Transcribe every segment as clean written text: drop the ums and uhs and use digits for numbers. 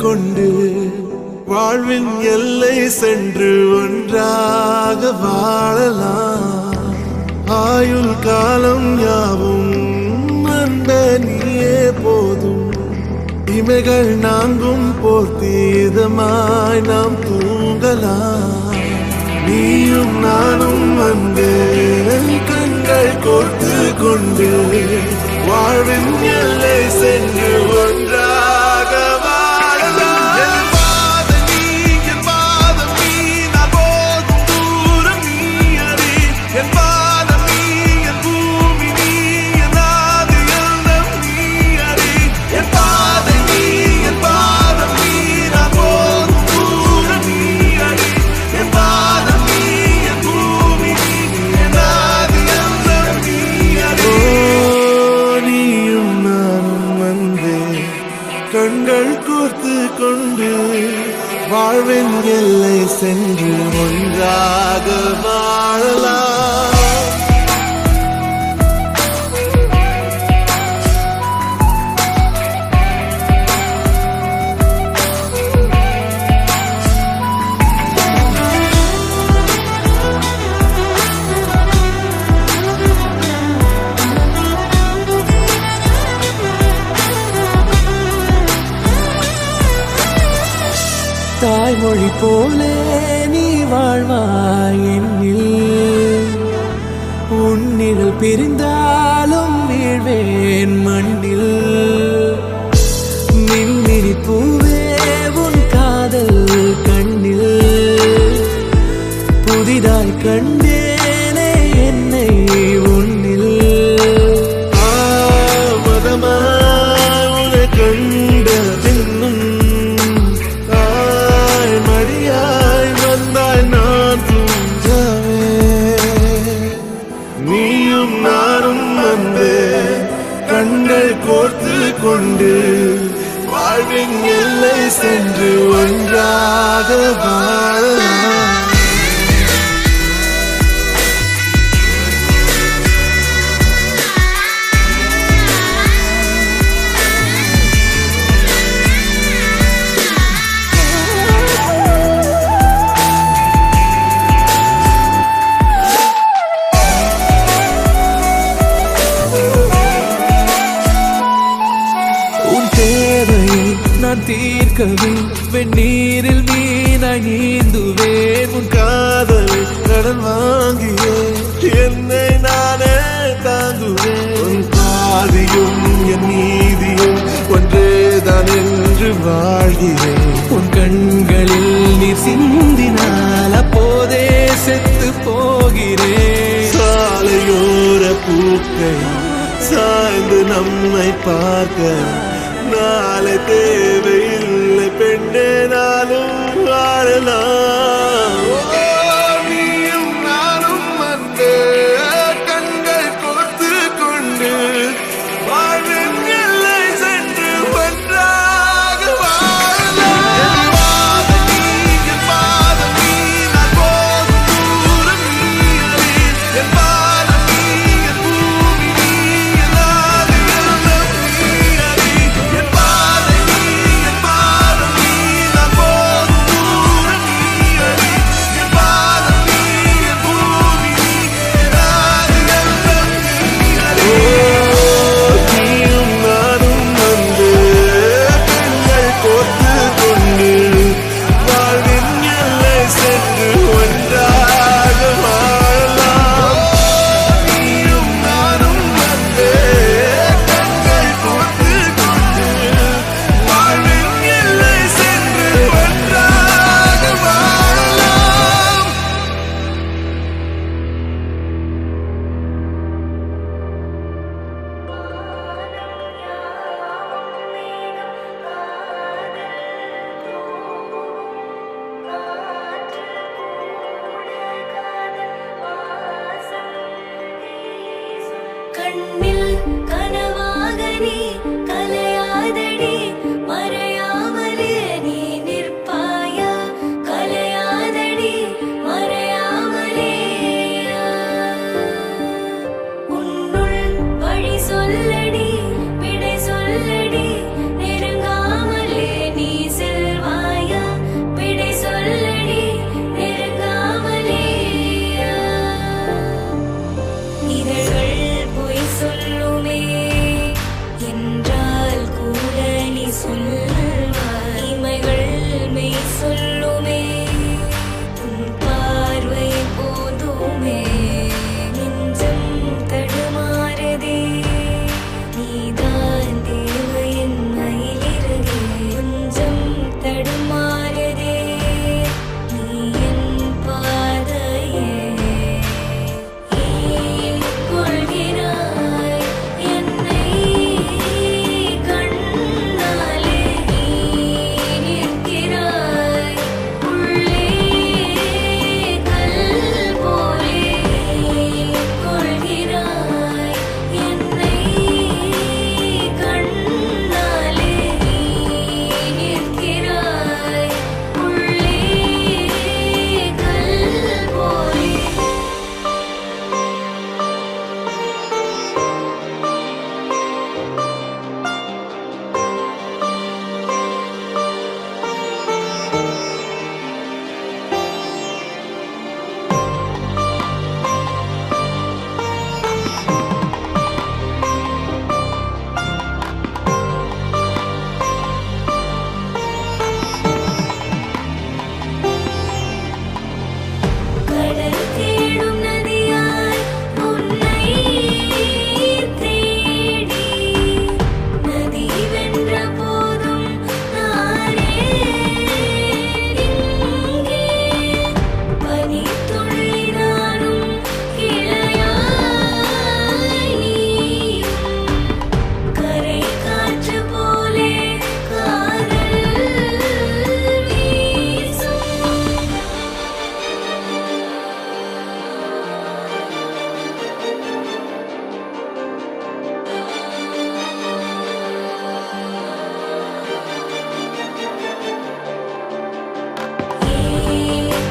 கொண்டு வாழ்வின் எல்லை சென்று ஒன்றாக வாழலாம். ஆயுள் காலம் யாவும் அன்ப நீயே போதும். இமைகள் நான்கும் போர்த்தி இதமாய் நாம் தூங்கலாம். நீயும் நானும் வந்து கண்கள் கோர்த்து கொண்டு வாழ்வின் எல்லை சென்று ஒன்றாக வாழலாம். என் பாதம் நீ, என் பாதம் நீ, நான் போகும் தூரம் நீ அறி. என் பாதம் நீ, என் பூமி நீ, என் ஆதி எல்லாம் நீ அறி. என் பாதம் நீ, என் பாதம் நீ, நான் போகும் தூரம் நீ அறி. என் பாதம் நீ, என் பூமி நீ, என் ஆதி எல்லாம் நீ அறி. நீயும் நானும் வந்தே கண்கள் கோர்த்து கொண்டு வாழ்வின் எல்லை சென்று ஒன்றாக வாழலாம். தாய்மொழி போலே நீ வாழ்வாய் என்னில். உன்னில் பிரிந்தாலும் வீழ்வேன் மண்ணில். மின்மினி பூவே உன் காதல் கண்ணில் புதிதாய் கண்டேனே என்னை உன்னில். மதமாய் உன்னை கண்ட பின்னும் மடியாய் வந்தாய் நான் தூங்கவே. நீயும் நானும் வந்து கண்கள் கோர்த்து கொண்டு வாழ்வின் எல்லை சென்று ஒன்றாக வாழலாம். நான் தீர்க்கவே வெந்நீரில் மீனாய் நீந்துவேன். உன் காதலை கடன் வாங்கியே என்னை நானே தாங்குவேன். உன் பாதியும் என் நீதியும் ஒன்றேதான் என்று வாழ்கிறேன். உன் கண்களில் நீ சிந்தினால் அப்போதே செத்து போகிறேன். சாலையோர பூக்கள் சாய்ந்து நம்மை பார்க்க நாளை தேவையில்லை பெண்ணே, நாளும் வாழலாம். நீயும் நானும் வந்து கண்கள் கோர்த்து கொண்டு வாழ்வின் எல்லை சென்று ஒன்றாக வாழலாம். என் பாதம் நீ, என் பாதம் நீ, நான் போகும் தூரம் நீ அறி. என் பாதம் நீ, என் பூமி நீ, என் ஆதி எல்லாம் நீ அறி. என் பாதம் நீ, என் பாதம் நீ, நான் போகும் தூரம் நீ அறி. என் பாதம் நீ, என் பூமி நீ, என் ஆதி எல்லாம் நீ அறி. நீயும் நானும் வந்து கண்கள் கோர்த்து கொண்டு வாழ்வின் எல்லை சென்று ஒன்றாக வாழலாம். நீயும் நானும் வந்து கண்கள் கோர்த்து கொண்டு வாழ்வின் எல்லை சென்று ஒன்றாக வாழலாம். கண்ணில் கனவாக நீ கலையாதடி, மறையாமலே நீ நிற்பாயா. கலையாதடி, மறையாமலே உன்னுள் வழி சொல்லடி, விடை சொல்லடி. நெருங்காமலே நீ செல்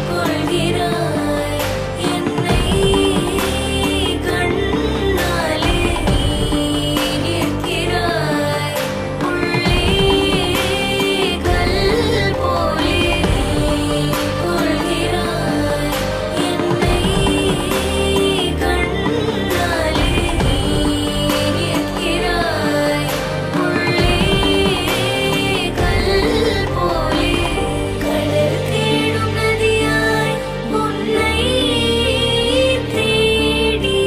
கொள்கிறாய் என்னை கண்ணாலே நிற்கிறாய் உள்ளே கல் போலே கொள்கிறாய் என்னை கண்ணாலே நிற்கிறாய் உள்ளே கல் போலே கடல் தேடும் நதியாய் உன்னை தேடி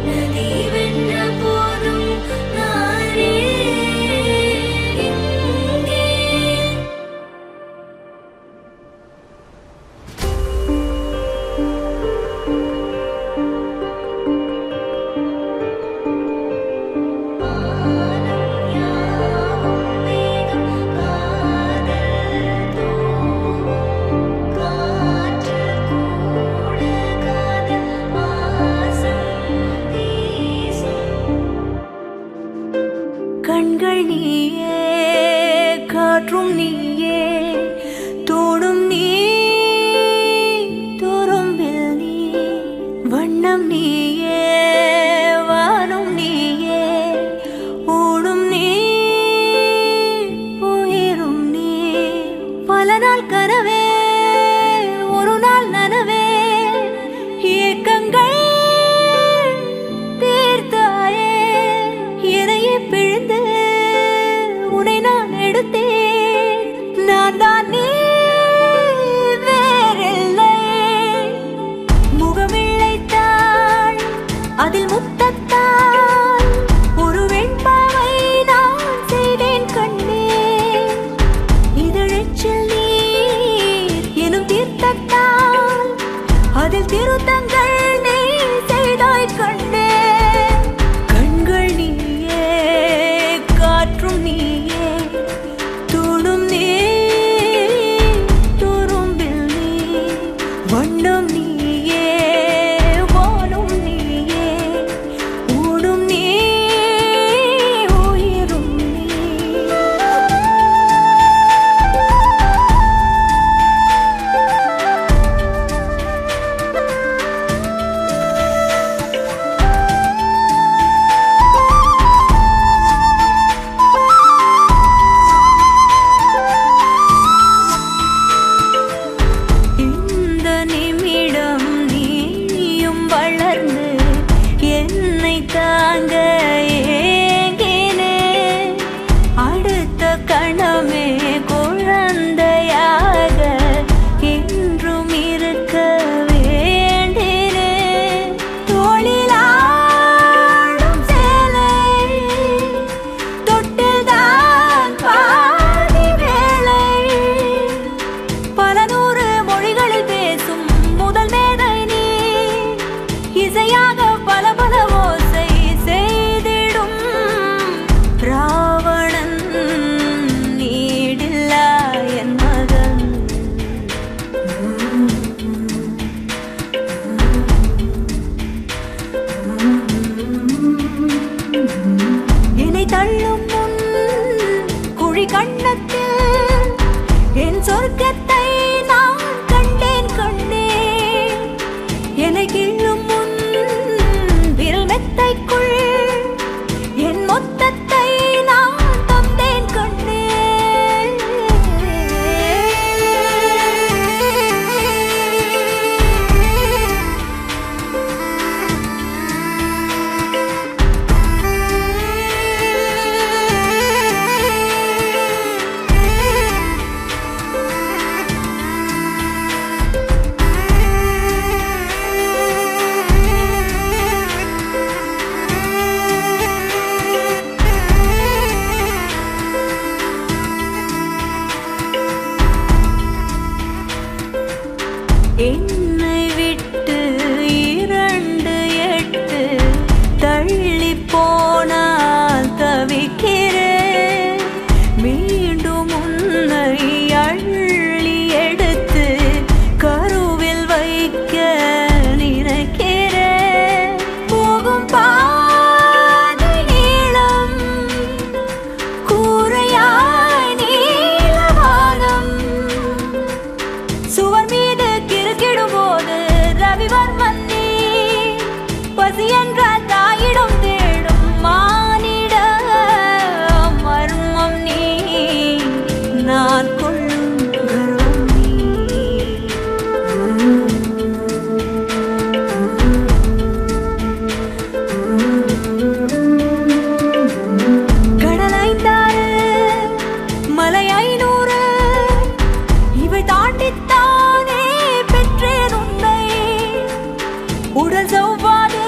நதி வென்ற போதும் நானே இங்கே கண்கள் நீயே காற்றும் நீயே தோடும் நீ துரும்பில் நீ வண்ணம் நீயே வானும் நீயே ஊடும் நீ உயிரும் நீ பல நாள் கனவே ஒரு நாள் நனவே ஏக்கங்கள் தீர்த்தாயே என்னையே பிழிந்து உன்னை நான் எடுத்தேன் நான் தான் நீ வேறில்லை முகமிழைத்தாள் அதில் முத்தத்தால் ஒரு வெண்பாவை நான் செய்தேன் கண்ணே இதழச்சில் நீர் எனும் தீர்த்தத்தால் அதில் திருத்தங்கள் நீ செய்தாய் கண்ணே கண்கள் நீயே காற்றும் நீயே தோடும் நீ துரும்பில் நீ வண்ணம் நீயே வானும் நீயே ஊடும் நீ உயிரும் நீ இந்த நிமிடம் நீயும் வளர்ந்து என்னை தாங்க ஏங்கினே அடுத்த கணமே குழந்தையாக என்றும் இருக்க வேண்டினே தோளிலாடும் சேலை தொட்டில்தான் பாதி வேளை பல நூறு மொழிகளில் பேசும் முதல் மேதை நீ இசையாக பல பல ஓசை செய்திடும் ராவணன் நீடில்லா என் மகன் என்னை தள்ளும் முன் குழி கண்ணத்தில் என் சொர்க்கத்தை நான் கண்டேன் கண்டேன் என்னை கிள்ளும் முன் விரல் மெத்தைக்குள் என் மொத்தத்தை நான் தந்தேன் கண்டேன் என்னை விட்டு 2 தள்ளி போனால் தவிக்கிறேன் மீண்டும் உன்னை அள்ளி எடுத்து கருவில் வைக்க நினைக்கிறேன் போகும் பாதை நீளம் கூரையாய் நீலவானம் சுவர் மீது கிறுக்கிடும் போது ரவிவர்மன் நீ பசி என்ற தாயிடம் தேடும் மானிட மர்மம் நீ நான் கொள்ளும் கர்வம் நீ கடல் 5 மலை 500 இவை தாண்டித்தானே பெற்றேன் உன்னை உடல் செவ்வாது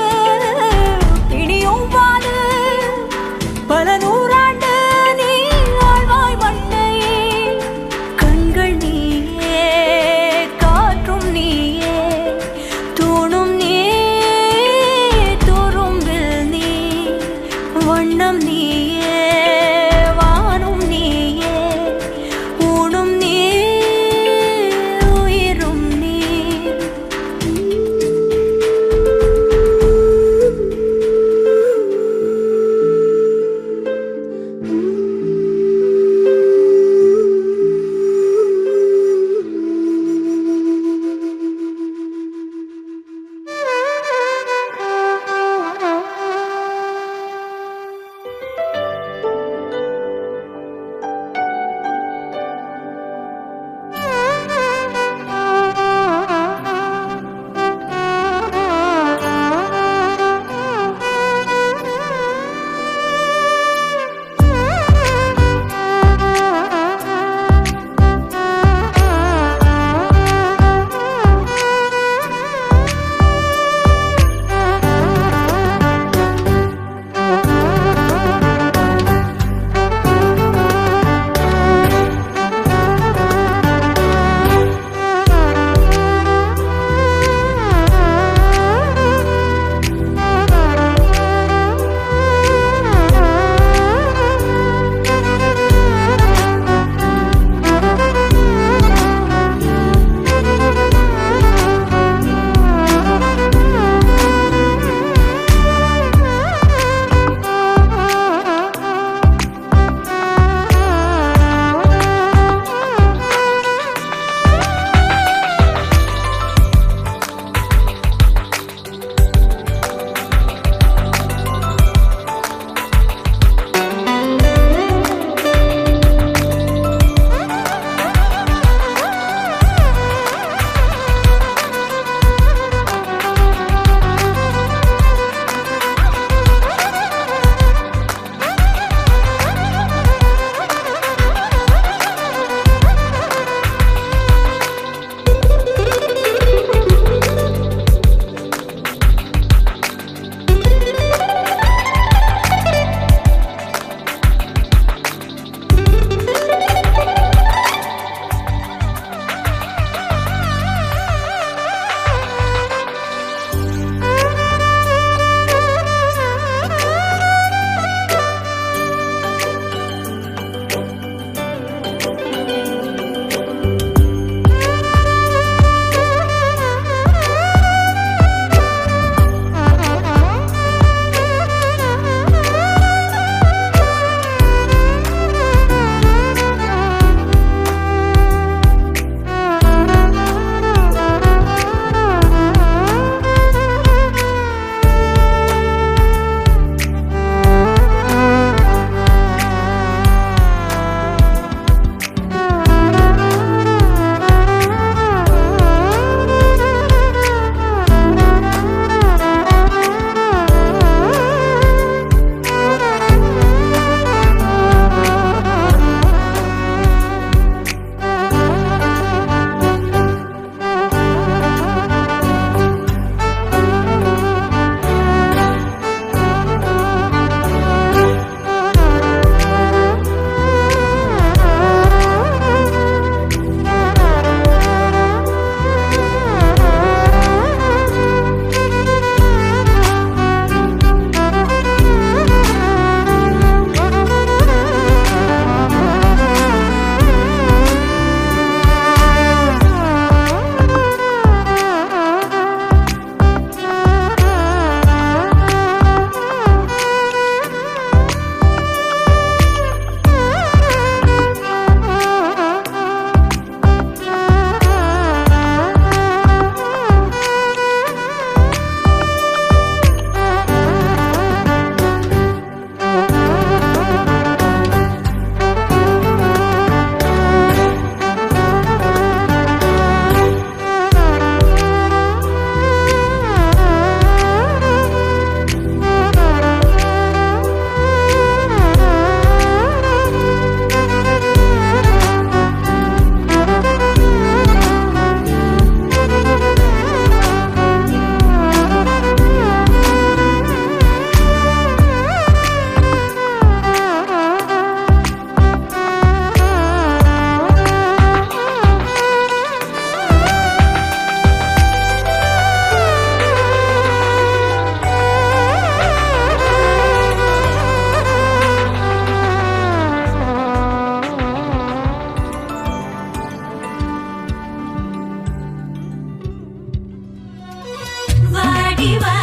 இவ